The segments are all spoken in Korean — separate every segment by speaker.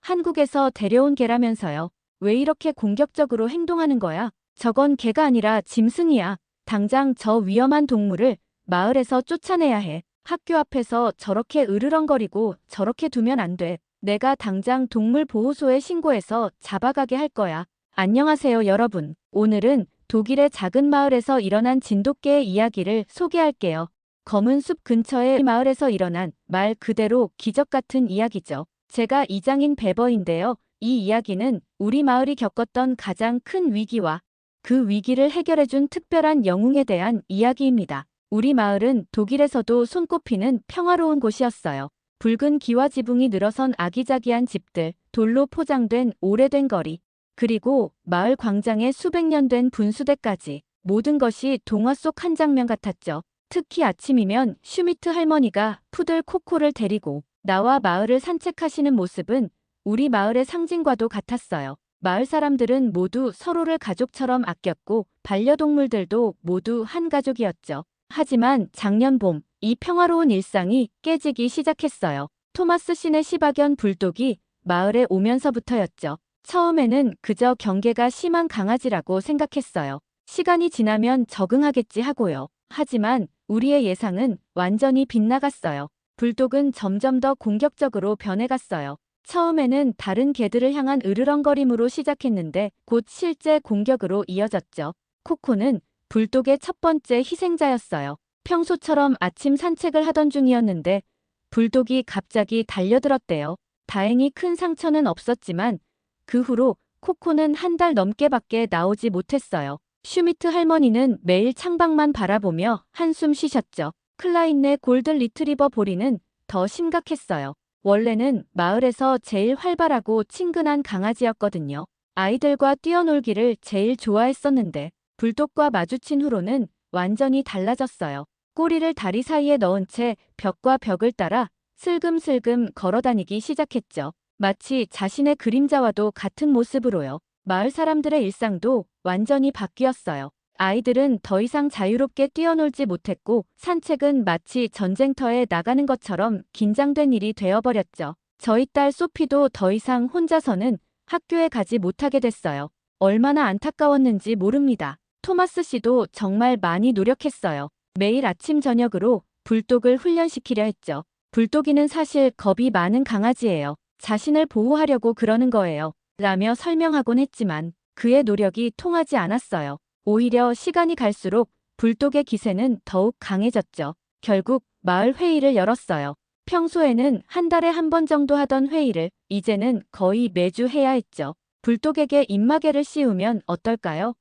Speaker 1: 한국에서 데려온 개라면서요. 왜 이렇게 공격적으로 행동하는 거야? 저건 개가 아니라 짐승이야. 당장 저 위험한 동물을 마을에서 쫓아내야 해. 학교 앞에서 저렇게 으르렁거리고 저렇게 두면 안 돼. 내가 당장 동물보호소에 신고해서 잡아가게 할 거야. 안녕하세요, 여러분. 오늘은 독일의 작은 마을에서 일어난 진돗개의 이야기를 소개할게요. 검은 숲 근처의 마을에서 일어난 말 그대로 기적 같은 이야기죠. 제가 이장인 베버인데요. 이 이야기는 우리 마을이 겪었던 가장 큰 위기와 그 위기를 해결해준 특별한 영웅에 대한 이야기입니다. 우리 마을은 독일에서도 손꼽히는 평화로운 곳이었어요. 붉은 기와 지붕이 늘어선 아기자기한 집들, 돌로 포장된 오래된 거리, 그리고 마을 광장에 수백 년 된 분수대까지 모든 것이 동화 속 한 장면 같았죠. 특히 아침이면 슈미트 할머니가 푸들 코코를 데리고 나와 마을을 산책하시는 모습은 우리 마을의 상징과도 같았어요. 마을 사람들은 모두 서로를 가족처럼 아꼈고 반려동물들도 모두 한 가족이었죠. 하지만 작년 봄, 이 평화로운 일상이 깨지기 시작했어요. 토마스 씨의 시바견 불독이 마을에 오면서부터였죠. 처음에는 그저 경계가 심한 강아지라고 생각했어요. 시간이 지나면 적응하겠지 하고요. 하지만 우리의 예상은 완전히 빗나갔어요. 불독은 점점 더 공격적으로 변해갔어요. 처음에는 다른 개들을 향한 으르렁거림으로 시작했는데 곧 실제 공격으로 이어졌죠. 코코는 불독의 첫 번째 희생자였어요. 평소처럼 아침 산책을 하던 중이었는데 불독이 갑자기 달려들었대요. 다행히 큰 상처는 없었지만 그 후로 코코는 한 달 넘게밖에 나오지 못했어요. 슈미트 할머니는 매일 창밖만 바라보며 한숨 쉬셨죠. 클라인네 골든 리트리버 보리는 더 심각했어요. 원래는 마을에서 제일 활발하고 친근한 강아지였거든요. 아이들과 뛰어놀기를 제일 좋아했었는데 불독과 마주친 후로는 완전히 달라졌어요. 꼬리를 다리 사이에 넣은 채 벽과 벽을 따라 슬금슬금 걸어다니기 시작했죠. 마치 자신의 그림자와도 같은 모습으로요. 마을 사람들의 일상도 완전히 바뀌었어요. 아이들은 더 이상 자유롭게 뛰어놀지 못했고 산책은 마치 전쟁터에 나가는 것처럼 긴장된 일이 되어버렸죠. 저희 딸 소피도 더 이상 혼자서는 학교에 가지 못하게 됐어요. 얼마나 안타까웠는지 모릅니다. 토마스 씨도 정말 많이 노력했어요. 매일 아침 저녁으로 불독을 훈련시키려 했죠. 불독이는 사실 겁이 많은 강아지예요. 자신을 보호하려고 그러는 거예요. 라며 설명하곤 했지만 그의 노력이 통하지 않았어요. 오히려 시간이 갈수록 불독의 기세는 더욱 강해졌죠. 결국 마을 회의를 열었어요. 평소에는 한 달에 한 번 정도 하던 회의를 이제는 거의 매주 해야 했죠. 불독에게 입마개를 씌우면 어떨까요?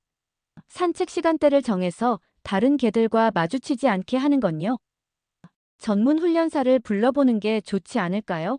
Speaker 1: 산책 시간대를 정해서 다른 개들과 마주치지 않게 하는 건요. 전문 훈련사를 불러보는 게 좋지 않을까요?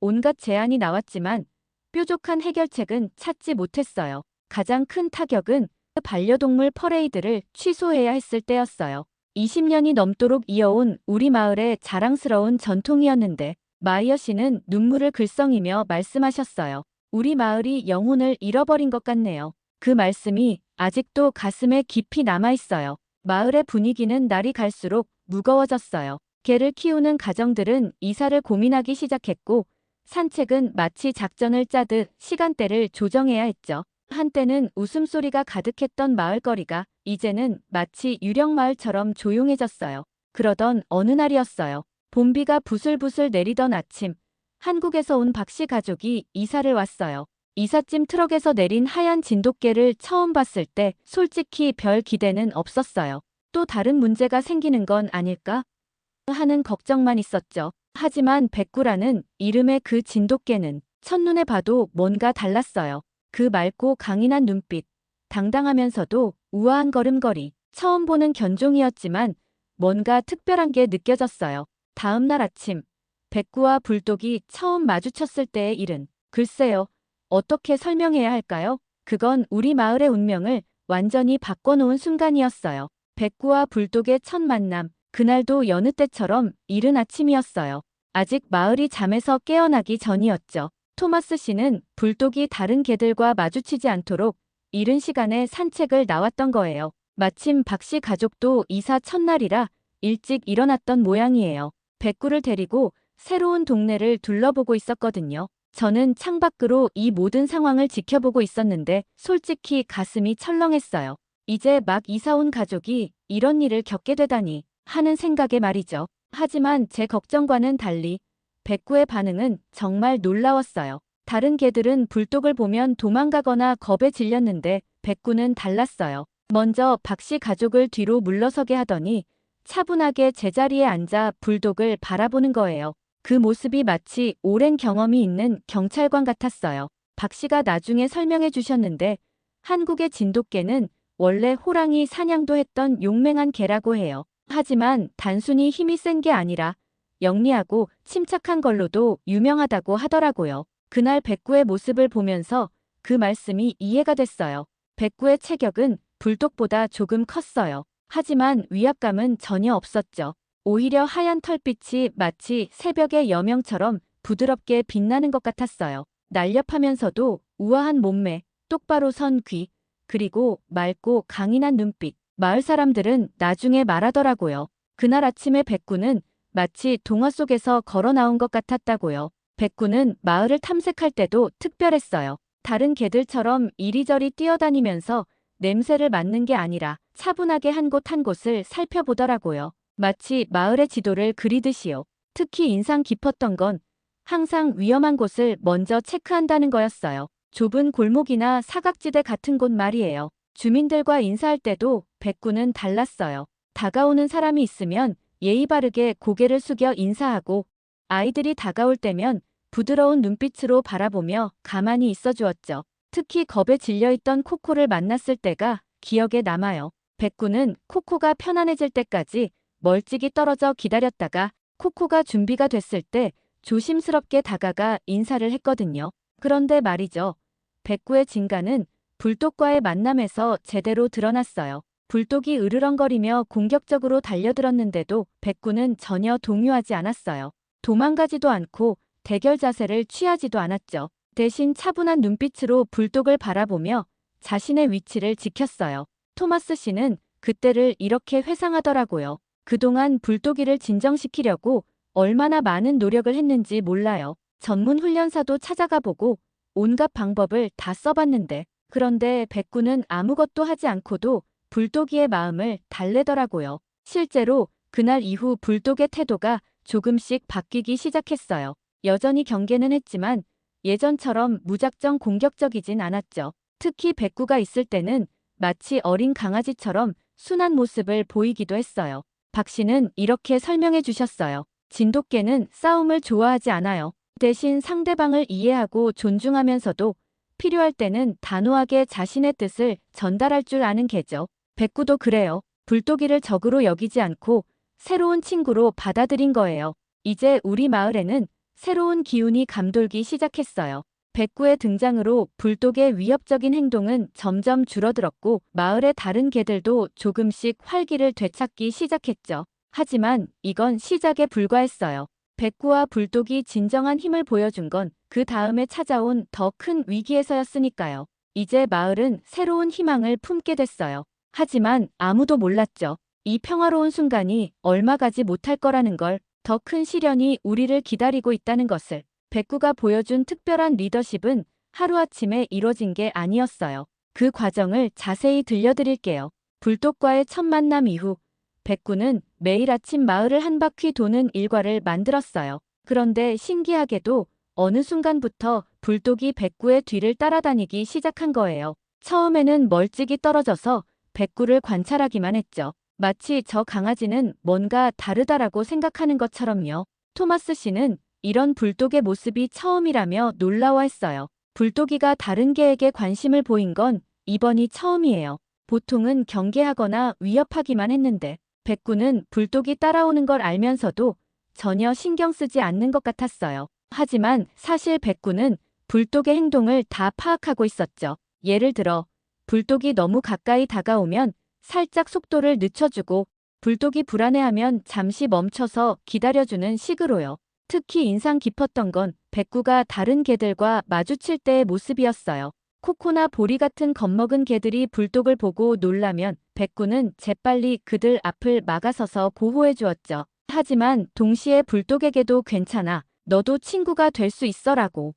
Speaker 1: 온갖 제안이 나왔지만 뾰족한 해결책은 찾지 못했어요. 가장 큰 타격은 반려동물 퍼레이드를 취소해야 했을 때였어요. 20년이 넘도록 이어온 우리 마을의 자랑스러운 전통이었는데 마이어 씨는 눈물을 글썽이며 말씀하셨어요. 우리 마을이 영혼을 잃어버린 것 같네요. 그 말씀이 아직도 가슴에 깊이 남아있어요. 마을의 분위기는 날이 갈수록 무거워졌어요. 개를 키우는 가정들은 이사를 고민하기 시작했고 산책은 마치 작전을 짜듯 시간대를 조정해야 했죠. 한때는 웃음소리가 가득했던 마을거리가 이제는 마치 유령마을처럼 조용해졌어요. 그러던 어느 날이었어요. 봄비가 부슬부슬 내리던 아침, 한국에서 온 박씨 가족이 이사를 왔어요. 이삿짐 트럭에서 내린 하얀 진돗개를 처음 봤을 때 솔직히 별 기대는 없었어요. 또 다른 문제가 생기는 건 아닐까 하는 걱정만 있었죠. 하지만 백구라는 이름의 그 진돗개는 첫눈에 봐도 뭔가 달랐어요. 그 맑고 강인한 눈빛, 당당하면서도 우아한 걸음걸이, 처음 보는 견종이었지만 뭔가 특별한 게 느껴졌어요. 다음 날 아침, 백구와 불독이 처음 마주쳤을 때의 일은 글쎄요, 어떻게 설명해야 할까요? 그건 우리 마을의 운명을 완전히 바꿔놓은 순간이었어요. 백구와 불독의 첫 만남, 그날도 여느 때처럼 이른 아침이었어요. 아직 마을이 잠에서 깨어나기 전이었죠. 토마스 씨는 불독이 다른 개들과 마주치지 않도록 이른 시간에 산책을 나왔던 거예요. 마침 박씨 가족도 이사 첫날이라 일찍 일어났던 모양이에요. 백구를 데리고 새로운 동네를 둘러보고 있었거든요. 저는 창밖으로 이 모든 상황을 지켜보고 있었는데 솔직히 가슴이 철렁했어요. 이제 막 이사 온 가족이 이런 일을 겪게 되다니 하는 생각에 말이죠. 하지만 제 걱정과는 달리 백구의 반응은 정말 놀라웠어요. 다른 개들은 불독을 보면 도망가거나 겁에 질렸는데 백구는 달랐어요. 먼저 박씨 가족을 뒤로 물러서게 하더니 차분하게 제자리에 앉아 불독을 바라보는 거예요. 그 모습이 마치 오랜 경험이 있는 경찰관 같았어요. 박씨가 나중에 설명해 주셨는데 한국의 진돗개는 원래 호랑이 사냥도 했던 용맹한 개라고 해요. 하지만 단순히 힘이 센 게 아니라 영리하고 침착한 걸로도 유명하다고 하더라고요. 그날 백구의 모습을 보면서 그 말씀이 이해가 됐어요. 백구의 체격은 불독보다 조금 컸어요. 하지만 위압감은 전혀 없었죠. 오히려 하얀 털빛이 마치 새벽의 여명처럼 부드럽게 빛나는 것 같았어요. 날렵하면서도 우아한 몸매, 똑바로 선 귀, 그리고 맑고 강인한 눈빛. 마을 사람들은 나중에 말하더라고요. 그날 아침에 백구는 마치 동화 속에서 걸어 나온 것 같았다고요. 백구는 마을을 탐색할 때도 특별했어요. 다른 개들처럼 이리저리 뛰어다니면서 냄새를 맡는 게 아니라 차분하게 한 곳 한 곳을 살펴보더라고요. 마치 마을의 지도를 그리듯이요. 특히 인상 깊었던 건 항상 위험한 곳을 먼저 체크한다는 거였어요. 좁은 골목이나 사각지대 같은 곳 말이에요. 주민들과 인사할 때도 백구는 달랐어요. 다가오는 사람이 있으면 예의 바르게 고개를 숙여 인사하고 아이들이 다가올 때면 부드러운 눈빛으로 바라보며 가만히 있어 주었죠. 특히 겁에 질려있던 코코를 만났을 때가 기억에 남아요. 백구는 코코가 편안해질 때까지 멀찍이 떨어져 기다렸다가 코코가 준비가 됐을 때 조심스럽게 다가가 인사를 했거든요. 그런데 말이죠. 백구의 진가는 불독과의 만남에서 제대로 드러났어요. 불독이 으르렁거리며 공격적으로 달려들었는데도 백구는 전혀 동요하지 않았어요. 도망가지도 않고 대결 자세를 취하지도 않았죠. 대신 차분한 눈빛으로 불독을 바라보며 자신의 위치를 지켰어요. 토마스 씨는 그때를 이렇게 회상하더라고요. 그동안 불독이를 진정시키려고 얼마나 많은 노력을 했는지 몰라요. 전문 훈련사도 찾아가 보고 온갖 방법을 다 써봤는데 그런데 백구는 아무것도 하지 않고도 불독이의 마음을 달래더라고요. 실제로 그날 이후 불독의 태도가 조금씩 바뀌기 시작했어요. 여전히 경계는 했지만 예전처럼 무작정 공격적이진 않았죠. 특히 백구가 있을 때는 마치 어린 강아지처럼 순한 모습을 보이기도 했어요. 박 씨는 이렇게 설명해 주셨어요. 진돗개는 싸움을 좋아하지 않아요. 대신 상대방을 이해하고 존중하면서도 필요할 때는 단호하게 자신의 뜻을 전달할 줄 아는 개죠. 백구도 그래요. 불독이를 적으로 여기지 않고 새로운 친구로 받아들인 거예요. 이제 우리 마을에는 새로운 기운이 감돌기 시작했어요. 백구의 등장으로 불독의 위협적인 행동은 점점 줄어들었고 마을의 다른 개들도 조금씩 활기를 되찾기 시작했죠. 하지만 이건 시작에 불과했어요. 백구와 불독이 진정한 힘을 보여준 건 그 다음에 찾아온 더 큰 위기에서였으니까요. 이제 마을은 새로운 희망을 품게 됐어요. 하지만 아무도 몰랐죠. 이 평화로운 순간이 얼마 가지 못할 거라는 걸, 더 큰 시련이 우리를 기다리고 있다는 것을. 백구가 보여준 특별한 리더십은 하루아침에 이뤄진 게 아니었어요. 그 과정을 자세히 들려드릴게요. 불독과의 첫 만남 이후 백구는 매일 아침 마을을 한 바퀴 도는 일과를 만들었어요. 그런데 신기하게도 어느 순간부터 불독이 백구의 뒤를 따라다니기 시작한 거예요. 처음에는 멀찍이 떨어져서 백구를 관찰하기만 했죠. 마치 저 강아지는 뭔가 다르다라고 생각하는 것처럼요. 토마스 씨는 이런 불독의 모습이 처음이라며 놀라워했어요. 불독이가 다른 개에게 관심을 보인 건 이번이 처음이에요. 보통은 경계하거나 위협하기만 했는데 백구는 불독이 따라오는 걸 알면서도 전혀 신경 쓰지 않는 것 같았어요. 하지만 사실 백구는 불독의 행동을 다 파악하고 있었죠. 예를 들어 불독이 너무 가까이 다가오면 살짝 속도를 늦춰주고 불독이 불안해하면 잠시 멈춰서 기다려주는 식으로요. 특히 인상 깊었던 건 백구가 다른 개들과 마주칠 때의 모습이었어요. 코코나 보리 같은 겁먹은 개들이 불독을 보고 놀라면 백구는 재빨리 그들 앞을 막아서서 보호해 주었죠. 하지만 동시에 불독에게도 괜찮아. 너도 친구가 될 수 있어라고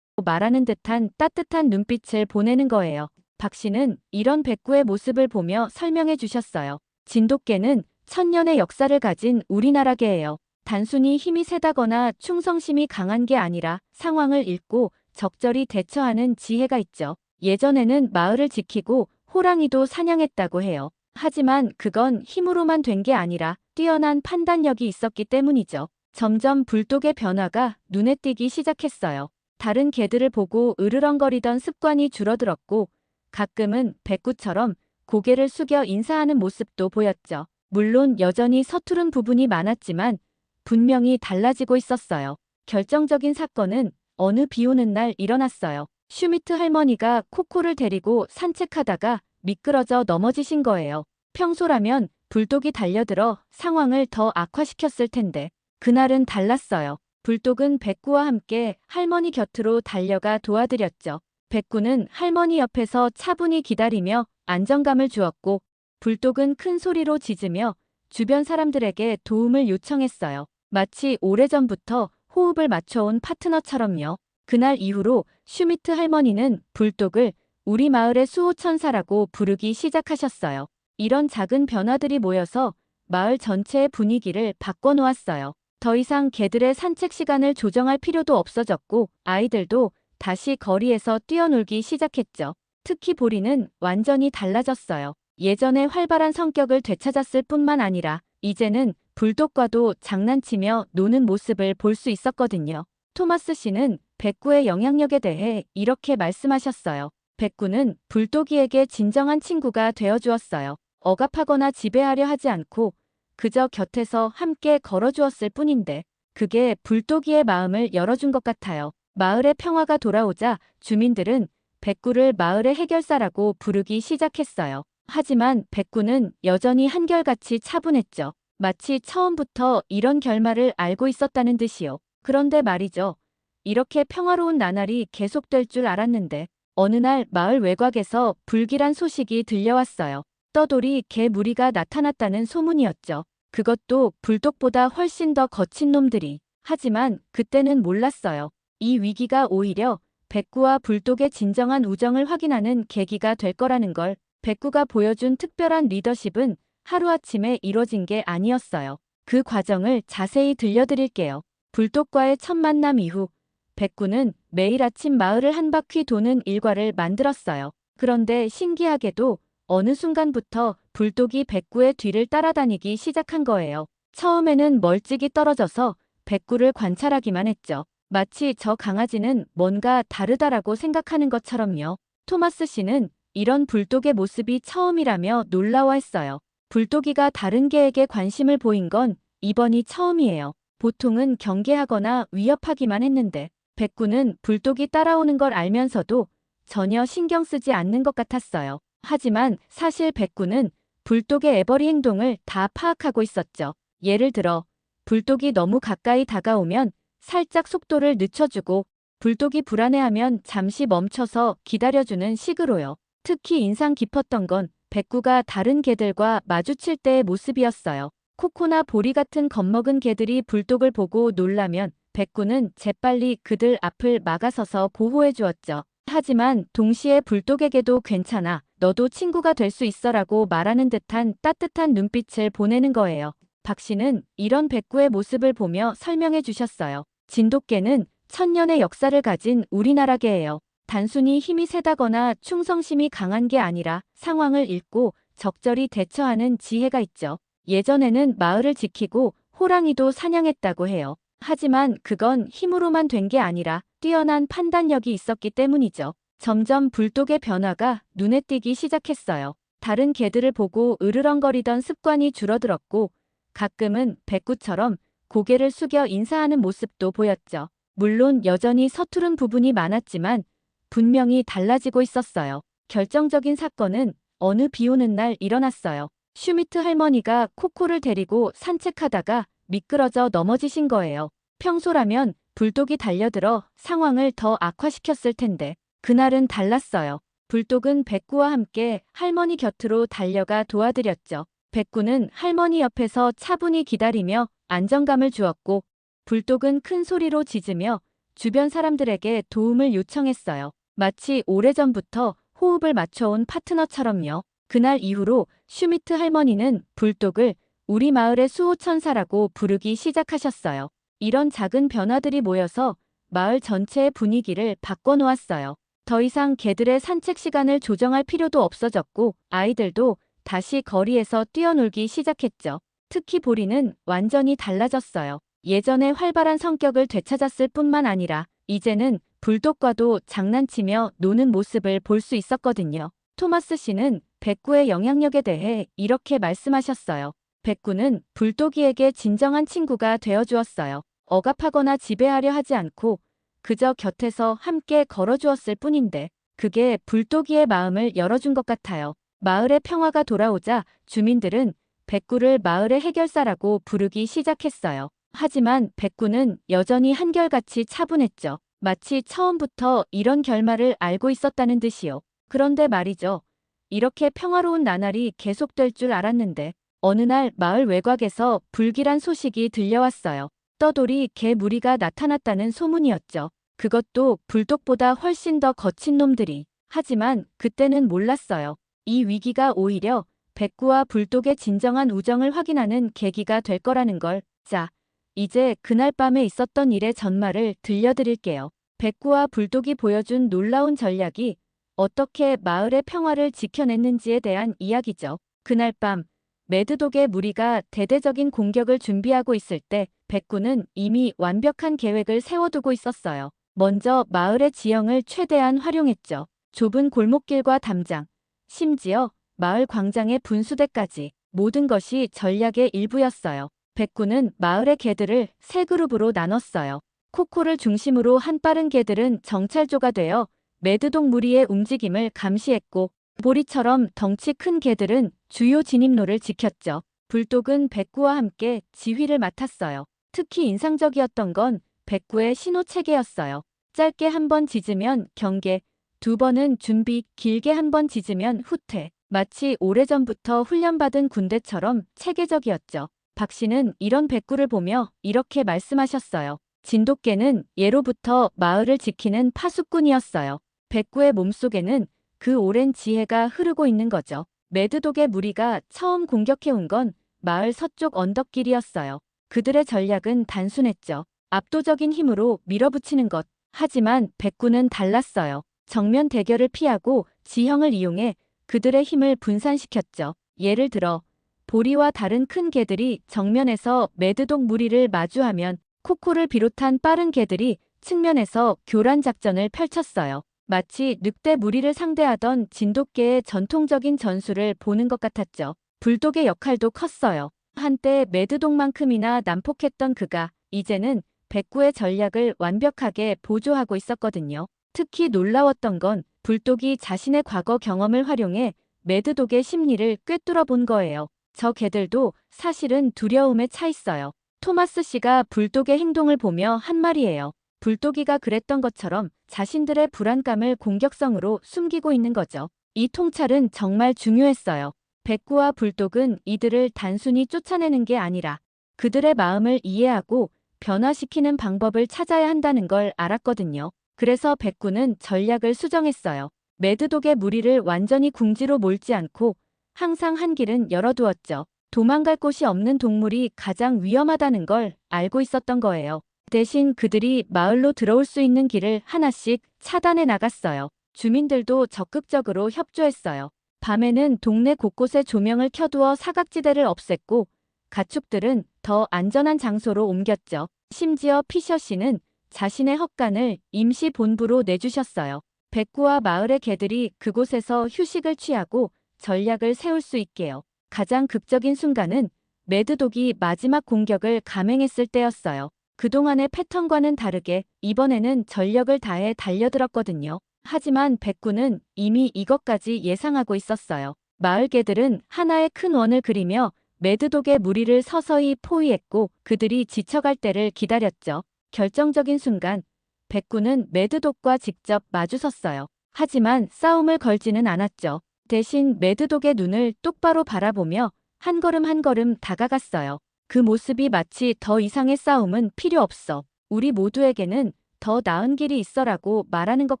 Speaker 1: 말하는 듯한 따뜻한 눈빛을 보내는 거예요. 박 씨는 이런 백구의 모습을 보며 설명해 주셨어요. 진돗개는 천년의 역사를 가진 우리나라 개예요. 단순히 힘이 세다거나 충성심이 강한 게 아니라 상황을 읽고 적절히 대처하는 지혜가 있죠. 예전에는 마을을 지키고 호랑이도 사냥했다고 해요. 하지만 그건 힘으로만 된 게 아니라 뛰어난 판단력이 있었기 때문이죠. 점점 불독의 변화가 눈에 띄기 시작했어요. 다른 개들을 보고 으르렁거리던 습관이 줄어들었고 가끔은 백구처럼 고개를 숙여 인사하는 모습도 보였죠. 물론 여전히 서투른 부분이 많았지만 분명히 달라지고 있었어요. 결정적인 사건은 어느 비 오는 날 일어났어요. 슈미트 할머니가 코코를 데리고 산책하다가 미끄러져 넘어지신 거예요. 평소라면 불독이 달려들어 상황을 더 악화시켰을 텐데 그날은 달랐어요. 불독은 백구와 함께 할머니 곁으로 달려가 도와드렸죠. 백구는 할머니 옆에서 차분히 기다리며 안정감을 주었고 불독은 큰 소리로 짖으며 주변 사람들에게 도움을 요청했어요. 마치 오래전부터 호흡을 맞춰온 파트너처럼요. 그날 이후로 슈미트 할머니는 불독을 우리 마을의 수호천사라고 부르기 시작하셨어요. 이런 작은 변화들이 모여서 마을 전체의 분위기를 바꿔놓았어요. 더 이상 개들의 산책 시간을 조정할 필요도 없어졌고 아이들도 다시 거리에서 뛰어놀기 시작했죠. 특히 보리는 완전히 달라졌어요. 예전의 활발한 성격을 되찾았을 뿐만 아니라 이제는 불독과도 장난치며 노는 모습을 볼 수 있었거든요. 토마스 씨는 백구의 영향력에 대해 이렇게 말씀하셨어요. 백구는 불독이에게 진정한 친구가 되어주었어요. 억압하거나 지배하려 하지 않고 그저 곁에서 함께 걸어주었을 뿐인데 그게 불독이의 마음을 열어준 것 같아요. 마을의 평화가 돌아오자 주민들은 백구를 마을의 해결사라고 부르기 시작했어요. 하지만 백구는 여전히 한결같이 차분했죠. 마치 처음부터 이런 결말을 알고 있었다는 듯이요. 그런데 말이죠. 이렇게 평화로운 나날이 계속될 줄 알았는데 어느 날 마을 외곽에서 불길한 소식이 들려왔어요. 떠돌이 개 무리가 나타났다는 소문이었죠. 그것도 불독보다 훨씬 더 거친 놈들이. 하지만 그때는 몰랐어요. 이 위기가 오히려 백구와 불독의 진정한 우정을 확인하는 계기가 될 거라는 걸. 백구가 보여준 특별한 리더십은 하루아침에 이뤄진 게 아니었어요. 그 과정을 자세히 들려드릴게요. 불독과의 첫 만남 이후 백구는 매일 아침 마을을 한 바퀴 도는 일과를 만들었어요. 그런데 신기하게도 어느 순간부터 불독이 백구의 뒤를 따라다니기 시작한 거예요. 처음에는 멀찍이 떨어져서 백구를 관찰하기만 했죠. 마치 저 강아지는 뭔가 다르다라고 생각하는 것처럼요. 토마스 씨는 이런 불독의 모습이 처음이라며 놀라워했어요. 불독이가 다른 개에게 관심을 보인 건 이번이 처음이에요. 보통은 경계하거나 위협하기만 했는데 백구는 불독이 따라오는 걸 알면서도 전혀 신경 쓰지 않는 것 같았어요. 하지만 사실 백구는 불독의 애벌이 행동을 다 파악하고 있었죠. 예를 들어 불독이 너무 가까이 다가오면 살짝 속도를 늦춰주고 불독이 불안해하면 잠시 멈춰서 기다려주는 식으로요. 특히 인상 깊었던 건 백구가 다른 개들과 마주칠 때의 모습이었어요. 코코나 보리 같은 겁먹은 개들이 불독을 보고 놀라면 백구는 재빨리 그들 앞을 막아서서 보호해 주었죠. 하지만 동시에 불독에게도 괜찮아, 너도 친구가 될 수 있어라고 말하는 듯한 따뜻한 눈빛을 보내는 거예요. 박 씨는 이런 백구의 모습을 보며 설명해 주셨어요. 진돗개는 천년의 역사를 가진 우리나라 개예요. 단순히 힘이 세다거나 충성심이 강한 게 아니라 상황을 읽고 적절히 대처하는 지혜가 있죠. 예전에는 마을을 지키고 호랑이도 사냥했다고 해요. 하지만 그건 힘으로만 된 게 아니라 뛰어난 판단력이 있었기 때문이죠. 점점 불독의 변화가 눈에 띄기 시작했어요. 다른 개들을 보고 으르렁거리던 습관이 줄어들었고 가끔은 백구처럼 고개를 숙여 인사하는 모습도 보였죠. 물론 여전히 서투른 부분이 많았지만 분명히 달라지고 있었어요. 결정적인 사건은 어느 비 오는 날 일어났어요. 슈미트 할머니가 코코를 데리고 산책하다가 미끄러져 넘어지신 거예요. 평소라면 불독이 달려들어 상황을 더 악화시켰을 텐데 그날은 달랐어요. 불독은 백구와 함께 할머니 곁으로 달려가 도와드렸죠. 백구는 할머니 옆에서 차분히 기다리며 안정감을 주었고 불독은 큰 소리로 짖으며 주변 사람들에게 도움을 요청했어요. 마치 오래전부터 호흡을 맞춰온 파트너처럼요. 그날 이후로 슈미트 할머니는 불독을 우리 마을의 수호천사라고 부르기 시작하셨어요. 이런 작은 변화들이 모여서 마을 전체의 분위기를 바꿔놓았어요. 더 이상 개들의 산책 시간을 조정할 필요도 없어졌고 아이들도 다시 거리에서 뛰어놀기 시작했죠. 특히 보리는 완전히 달라졌어요. 예전의 활발한 성격을 되찾았을 뿐만 아니라 이제는 불독과도 장난치며 노는 모습을 볼 수 있었거든요. 토마스 씨는 백구의 영향력에 대해 이렇게 말씀하셨어요. 백구는 불독이에게 진정한 친구가 되어주었어요. 억압하거나 지배하려 하지 않고 그저 곁에서 함께 걸어주었을 뿐인데 그게 불독이의 마음을 열어준 것 같아요. 마을의 평화가 돌아오자 주민들은 백구를 마을의 해결사라고 부르기 시작했어요. 하지만 백구는 여전히 한결같이 차분했죠. 마치 처음부터 이런 결말을 알고 있었다는 듯이요. 그런데 말이죠. 이렇게 평화로운 나날이 계속될 줄 알았는데 어느 날 마을 외곽에서 불길한 소식이 들려왔어요. 떠돌이 개 무리가 나타났다는 소문이었죠. 그것도 불독보다 훨씬 더 거친 놈들이. 하지만 그때는 몰랐어요. 이 위기가 오히려 백구와 불독의 진정한 우정을 확인하는 계기가 될 거라는 걸. 자, 이제 그날 밤에 있었던 일의 전말을 들려드릴게요. 백구와 불독이 보여준 놀라운 전략이 어떻게 마을의 평화를 지켜냈는지에 대한 이야기죠. 그날 밤 매드독의 무리가 대대적인 공격을 준비하고 있을 때 백구는 이미 완벽한 계획을 세워두고 있었어요. 먼저 마을의 지형을 최대한 활용했죠. 좁은 골목길과 담장, 심지어 마을 광장의 분수대까지 모든 것이 전략의 일부였어요. 백구는 마을의 개들을 세 그룹으로 나눴어요. 코코를 중심으로 한 빠른 개들은 정찰조가 되어 매드독 무리의 움직임을 감시했고 보리처럼 덩치 큰 개들은 주요 진입로를 지켰죠. 불독은 백구와 함께 지휘를 맡았어요. 특히 인상적이었던 건 백구의 신호 체계였어요. 짧게 한 번 짖으면 경계, 두 번은 준비, 길게 한 번 짖으면 후퇴. 마치 오래전부터 훈련받은 군대처럼 체계적이었죠. 박 씨는 이런 백구를 보며 이렇게 말씀하셨어요. 진돗개는 예로부터 마을을 지키는 파수꾼이었어요. 백구의 몸속에는 그 오랜 지혜가 흐르고 있는 거죠. 매드독의 무리가 처음 공격해온 건 마을 서쪽 언덕길이었어요. 그들의 전략은 단순했죠. 압도적인 힘으로 밀어붙이는 것. 하지만 백구는 달랐어요. 정면 대결을 피하고 지형을 이용해 그들의 힘을 분산시켰죠. 예를 들어 보리와 다른 큰 개들이 정면에서 매드독 무리를 마주하면 코코를 비롯한 빠른 개들이 측면에서 교란 작전을 펼쳤어요. 마치 늑대 무리를 상대하던 진돗개의 전통적인 전술을 보는 것 같았죠. 불독의 역할도 컸어요. 한때 매드독만큼이나 난폭했던 그가 이제는 백구의 전략을 완벽하게 보조하고 있었거든요. 특히 놀라웠던 건 불독이 자신의 과거 경험을 활용해 매드독의 심리를 꿰뚫어 본 거예요. 저 개들도 사실은 두려움에 차 있어요. 토마스 씨가 불독의 행동을 보며 한 말이에요. 불독이가 그랬던 것처럼 자신들의 불안감을 공격성으로 숨기고 있는 거죠. 이 통찰은 정말 중요했어요. 백구와 불독은 이들을 단순히 쫓아내는 게 아니라 그들의 마음을 이해하고 변화시키는 방법을 찾아야 한다는 걸 알았거든요. 그래서 백구는 전략을 수정했어요. 매드독의 무리를 완전히 궁지로 몰지 않고 항상 한 길은 열어두었죠. 도망갈 곳이 없는 동물이 가장 위험하다는 걸 알고 있었던 거예요. 대신 그들이 마을로 들어올 수 있는 길을 하나씩 차단해 나갔어요. 주민들도 적극적으로 협조했어요. 밤에는 동네 곳곳에 조명을 켜두어 사각지대를 없앴고 가축들은 더 안전한 장소로 옮겼죠. 심지어 피셔 씨는 자신의 헛간을 임시 본부로 내주셨어요. 백구와 마을의 개들이 그곳에서 휴식을 취하고 전략을 세울 수 있게요. 가장 극적인 순간은 매드독이 마지막 공격을 감행했을 때였어요. 그동안의 패턴과는 다르게 이번에는 전력을 다해 달려들었거든요. 하지만 백구는 이미 이것까지 예상하고 있었어요. 마을 개들은 하나의 큰 원을 그리며 매드독의 무리를 서서히 포위했고 그들이 지쳐갈 때를 기다렸죠. 결정적인 순간 백구는 매드독과 직접 마주섰어요. 하지만 싸움을 걸지는 않았죠. 대신 매드독의 눈을 똑바로 바라보며 한 걸음 한 걸음 다가갔어요. 그 모습이 마치 더 이상의 싸움은 필요 없어. 우리 모두에게는 더 나은 길이 있어라고 말하는 것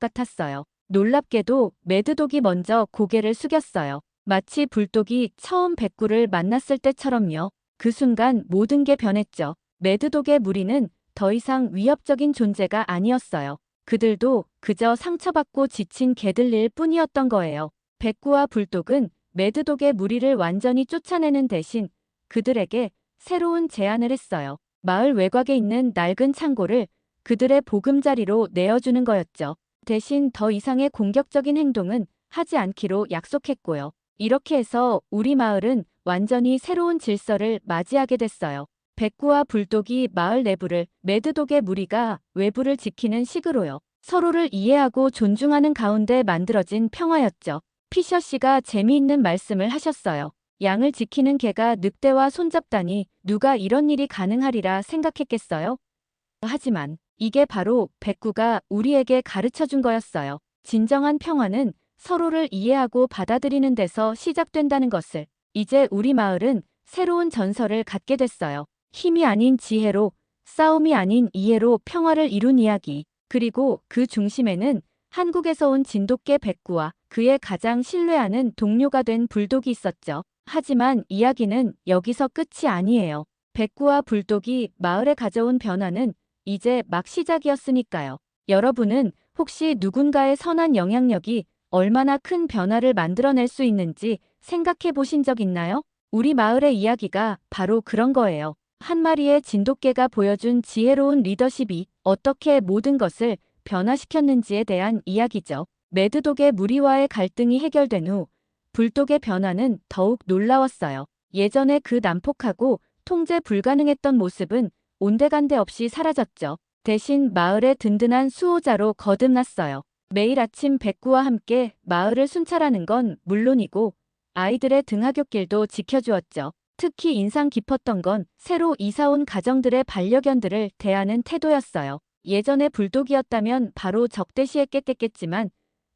Speaker 1: 같았어요. 놀랍게도 매드독이 먼저 고개를 숙였어요. 마치 불독이 처음 백구를 만났을 때처럼요. 그 순간 모든 게 변했죠. 매드독의 무리는 더 이상 위협적인 존재가 아니었어요. 그들도 그저 상처받고 지친 개들일 뿐이었던 거예요. 백구와 불독은 매드독의 무리를 완전히 쫓아내는 대신 그들에게 새로운 제안을 했어요. 마을 외곽에 있는 낡은 창고를 그들의 보금자리로 내어주는 거였죠. 대신 더 이상의 공격적인 행동은 하지 않기로 약속했고요. 이렇게 해서 우리 마을은 완전히 새로운 질서를 맞이하게 됐어요. 백구와 불독이 마을 내부를, 매드독의 무리가 외부를 지키는 식으로요. 서로를 이해하고 존중하는 가운데 만들어진 평화였죠. 피셔 씨가 재미있는 말씀을 하셨어요. 양을 지키는 개가 늑대와 손잡다니 누가 이런 일이 가능하리라 생각했겠어요? 하지만 이게 바로 백구가 우리에게 가르쳐 준 거였어요. 진정한 평화는 서로를 이해하고 받아들이는 데서 시작된다는 것을. 이제 우리 마을은 새로운 전설을 갖게 됐어요. 힘이 아닌 지혜로, 싸움이 아닌 이해로 평화를 이룬 이야기. 그리고 그 중심에는 한국에서 온 진돗개 백구와 그의 가장 신뢰하는 동료가 된 불독이 있었죠. 하지만 이야기는 여기서 끝이 아니에요. 백구와 불독이 마을에 가져온 변화는 이제 막 시작이었으니까요. 여러분은 혹시 누군가의 선한 영향력이 얼마나 큰 변화를 만들어낼 수 있는지 생각해 보신 적 있나요? 우리 마을의 이야기가 바로 그런 거예요. 한 마리의 진돗개가 보여준 지혜로운 리더십이 어떻게 모든 것을 변화시켰는지에 대한 이야기죠. 매드독의 무리와의 갈등이 해결된 후 불독의 변화는 더욱 놀라웠어요. 예전에 그 난폭하고 통제 불가능했던 모습은 온데간데 없이 사라졌죠. 대신 마을의 든든한 수호자로 거듭났어요. 매일 아침 백구와 함께 마을을 순찰하는 건 물론이고 아이들의 등하굣길도 지켜주었죠. 특히 인상 깊었던 건 새로 이사온 가정들의 반려견들을 대하는 태도였어요. 예전에 불독이었다면 바로 적대시했겠지만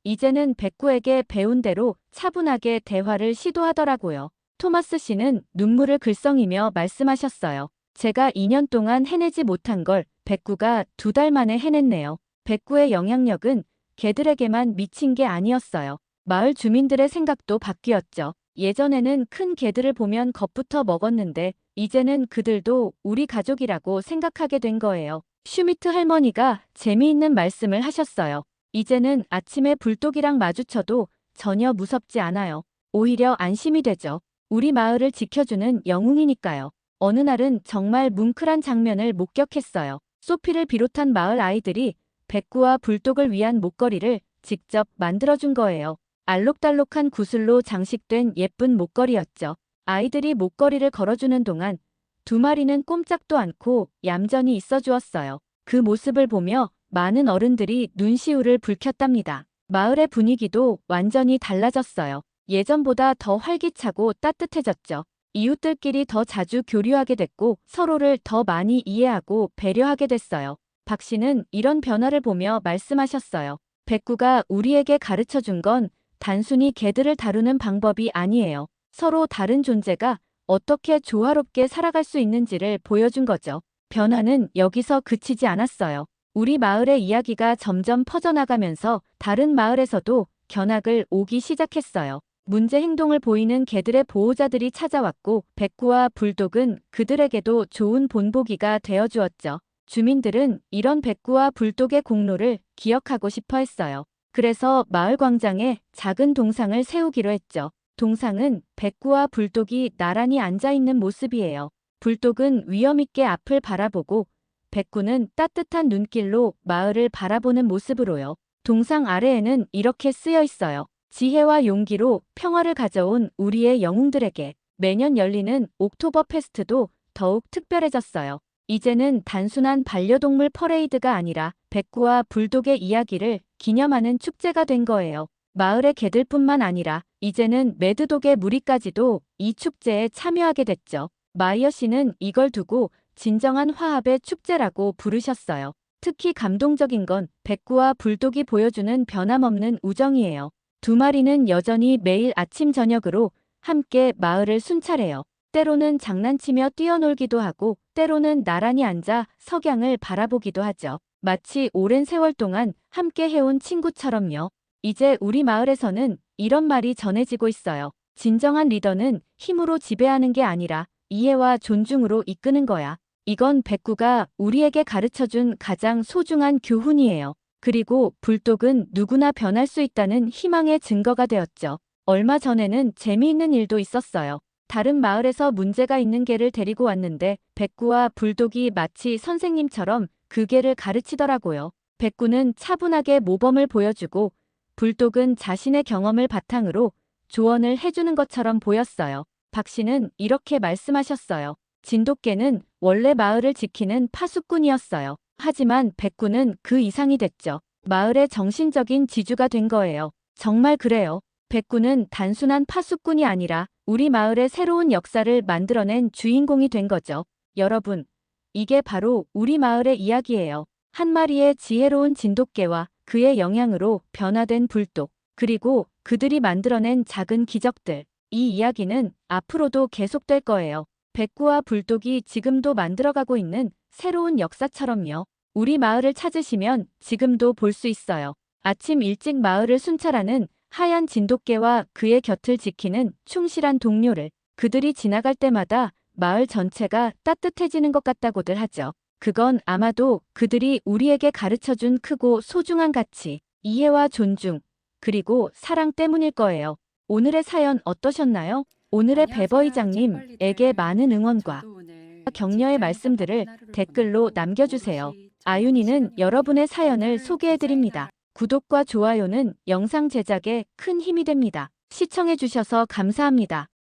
Speaker 1: 이제는 백구에게 배운 대로 차분하게 대화를 시도하더라고요. 토마스 씨는 눈물을 글썽이며 말씀하셨어요. 제가 2년 동안 해내지 못한 걸 백구가 2달 만에 해냈네요. 백구의 영향력은 개들에게만 미친 게 아니었어요. 마을 주민들의 생각도 바뀌었죠. 예전에는 큰 개들을 보면 겁부터 먹었는데 이제는 그들도 우리 가족이라고 생각하게 된 거예요. 슈미트 할머니가 재미있는 말씀을 하셨어요. 이제는 아침에 불독이랑 마주쳐도 전혀 무섭지 않아요. 오히려 안심이 되죠. 우리 마을을 지켜주는 영웅이니까요. 어느 날은 정말 뭉클한 장면을 목격했어요. 소피를 비롯한 마을 아이들이 백구와 불독을 위한 목걸이를 직접 만들어준 거예요. 알록달록한 구슬로 장식된 예쁜 목걸이였죠. 아이들이 목걸이를 걸어주는 동안 2마리는 꼼짝도 않고 얌전히 있어 주었어요. 그 모습을 보며 많은 어른들이 눈시울을 붉혔답니다. 마을의 분위기도 완전히 달라졌어요. 예전보다 더 활기차고 따뜻해졌죠. 이웃들끼리 더 자주 교류하게 됐고 서로를 더 많이 이해하고 배려하게 됐어요. 박 씨는 이런 변화를 보며 말씀하셨어요. 백구가 우리에게 가르쳐 준 건 단순히 개들을 다루는 방법이 아니에요. 서로 다른 존재가 어떻게 조화롭게 살아갈 수 있는지를 보여준 거죠. 변화는 여기서 그치지 않았어요. 우리 마을의 이야기가 점점 퍼져나가면서 다른 마을에서도 견학을 오기 시작했어요. 문제 행동을 보이는 개들의 보호자들이 찾아왔고 백구와 불독은 그들에게도 좋은 본보기가 되어주었죠. 주민들은 이런 백구와 불독의 공로를 기억하고 싶어 했어요. 그래서 마을 광장에 작은 동상을 세우기로 했죠. 동상은 백구와 불독이 나란히 앉아있는 모습이에요. 불독은 위엄있게 앞을 바라보고 백구는 따뜻한 눈길로 마을을 바라보는 모습으로요. 동상 아래에는 이렇게 쓰여 있어요. 지혜와 용기로 평화를 가져온 우리의 영웅들에게. 매년 열리는 옥토버 페스트도 더욱 특별해졌어요. 이제는 단순한 반려동물 퍼레이드가 아니라 백구와 불독의 이야기를 기념하는 축제가 된 거예요. 마을의 개들뿐만 아니라 이제는 매드독의 무리까지도 이 축제에 참여하게 됐죠. 마이어 씨는 이걸 두고 진정한 화합의 축제라고 부르셨어요. 특히 감동적인 건 백구와 불독이 보여주는 변함없는 우정이에요. 2마리는 여전히 매일 아침 저녁으로 함께 마을을 순찰해요. 때로는 장난치며 뛰어놀기도 하고 때로는 나란히 앉아 석양을 바라보기도 하죠. 마치 오랜 세월 동안 함께 해온 친구처럼요. 이제 우리 마을에서는 이런 말이 전해지고 있어요. 진정한 리더는 힘으로 지배하는 게 아니라 이해와 존중으로 이끄는 거야. 이건 백구가 우리에게 가르쳐준 가장 소중한 교훈이에요. 그리고 불독은 누구나 변할 수 있다는 희망의 증거가 되었죠. 얼마 전에는 재미있는 일도 있었어요. 다른 마을에서 문제가 있는 개를 데리고 왔는데 백구와 불독이 마치 선생님처럼 그 개를 가르치더라고요. 백구는 차분하게 모범을 보여주고 불독은 자신의 경험을 바탕으로 조언을 해주는 것처럼 보였어요. 박 씨는 이렇게 말씀하셨어요. 진돗개는 원래 마을을 지키는 파수꾼이었어요. 하지만 백구는 그 이상이 됐죠. 마을의 정신적인 지주가 된 거예요. 정말 그래요. 백구는 단순한 파수꾼이 아니라 우리 마을의 새로운 역사를 만들어낸 주인공이 된 거죠. 여러분, 이게 바로 우리 마을의 이야기예요. 한 마리의 지혜로운 진돗개와 그의 영향으로 변화된 불독, 그리고 그들이 만들어낸 작은 기적들. 이 이야기는 앞으로도 계속될 거예요. 백구와 불독이 지금도 만들어가고 있는 새로운 역사처럼요. 우리 마을을 찾으시면 지금도 볼 수 있어요. 아침 일찍 마을을 순찰하는 하얀 진돗개와 그의 곁을 지키는 충실한 동료를. 그들이 지나갈 때마다 마을 전체가 따뜻해지는 것 같다고들 하죠. 그건 아마도 그들이 우리에게 가르쳐준 크고 소중한 가치, 이해와 존중, 그리고 사랑 때문일 거예요. 오늘의 사연 어떠셨나요? 오늘의 배버이장님에게 많은 응원과 격려의 말씀들을 댓글로 남겨주세요. 아윤이는 여러분의 사연을 소개해드립니다. 구독과 좋아요는 영상 제작에 큰 힘이 됩니다. 시청해주셔서 감사합니다.